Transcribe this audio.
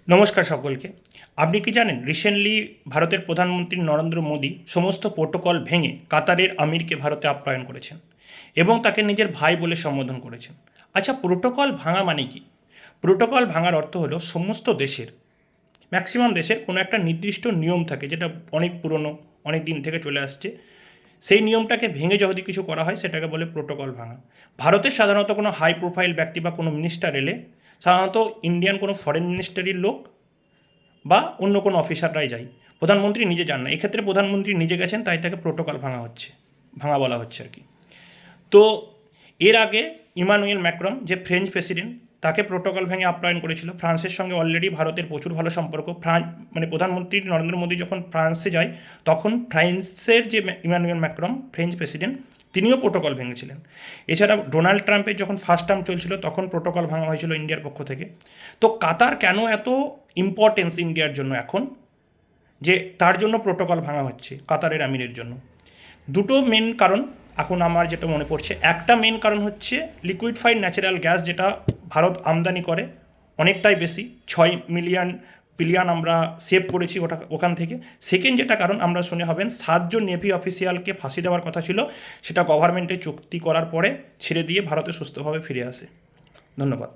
নমস্কার সকলকে। আপনি কি জানেন রিসেন্টলি ভারতের প্রধানমন্ত্রী নরেন্দ্র মোদী সমস্ত প্রোটোকল ভেঙে কাতারের আমিরকে ভারতে আপ্যায়ন করেছেন এবং তাকে নিজের ভাই বলে সম্বোধন করেছেন। আচ্ছা, প্রোটোকল ভাঙা মানে কি? প্রোটোকল ভাঙার অর্থ হলো সমস্ত দেশের, ম্যাক্সিমাম দেশের কোনো একটা নির্দিষ্ট নিয়ম থাকে যেটা অনেক পুরনো, অনেক দিন থেকে চলে আসছে। সেই নিয়মটাকে ভেঙে যদি কিছু করা হয় সেটাকে বলে প্রোটোকল ভাঙা। ভারতের সাধারণত কোনো হাই প্রোফাইল ব্যক্তি বা কোনো মিনিস্টার এলে সাধারণত ইন্ডিয়ান কোনো ফরেন মিনিস্টারির লোক বা অন্য কোনো অফিসাররাই যায়, প্রধানমন্ত্রী নিজে যান না। এক্ষেত্রে প্রধানমন্ত্রী নিজে গেছেন, তাই তাকে প্রোটোকল ভাঙা বলা হচ্ছে আর কি। তো এর আগে ইমানুয়েল ম্যাক্রন, যে ফ্রেঞ্চ প্রেসিডেন্ট, তাকে প্রোটোকল ভেঙে আপ্যায়ন করেছিল। ফ্রান্সের সঙ্গে অলরেডি ভারতের প্রচুর ভালো সম্পর্ক। মানে প্রধানমন্ত্রী নরেন্দ্র মোদী যখন ফ্রান্সে যায় তখন ফ্রান্সের যে ইমানুয়েল ম্যাক্রন ফ্রেঞ্চ প্রেসিডেন্ট, তিনিও প্রোটোকল ভেঙেছিলেন। এছাড়া ডোনাল্ড ট্রাম্পের যখন ফার্স্ট টার্ম চলছিল তখন প্রোটোকল ভাঙা হয়েছিল ইন্ডিয়ার পক্ষ থেকে। তো কাতার কেন এত ইম্পর্টেন্স ইন্ডিয়ার জন্য এখন, যে তার জন্য প্রোটোকল ভাঙা হচ্ছে কাতারের আমিরের জন্য? দুটো মেন কারণ এখন আমার যেটা মনে পড়ছে। একটা মেন কারণ হচ্ছে লিকুইডফাইড ন্যাচারাল গ্যাস, যেটা ভারত আমদানি করে অনেকটাই বেশি, 6 মিলিয়ন বিলিয়ন আমরা সেভ করেছি ওখান থেকে। সেকেন্ড যেটা কারণ, আমরা শুনে হবেন 7 জন নেভি অফিসিয়ালকে ফাঁসি দেওয়ার কথা ছিল, সেটা গভর্নমেন্টে চুক্তি করার পরে ছেড়ে দিয়ে ভারতে সুস্থভাবে ফিরে আসে। ধন্যবাদ।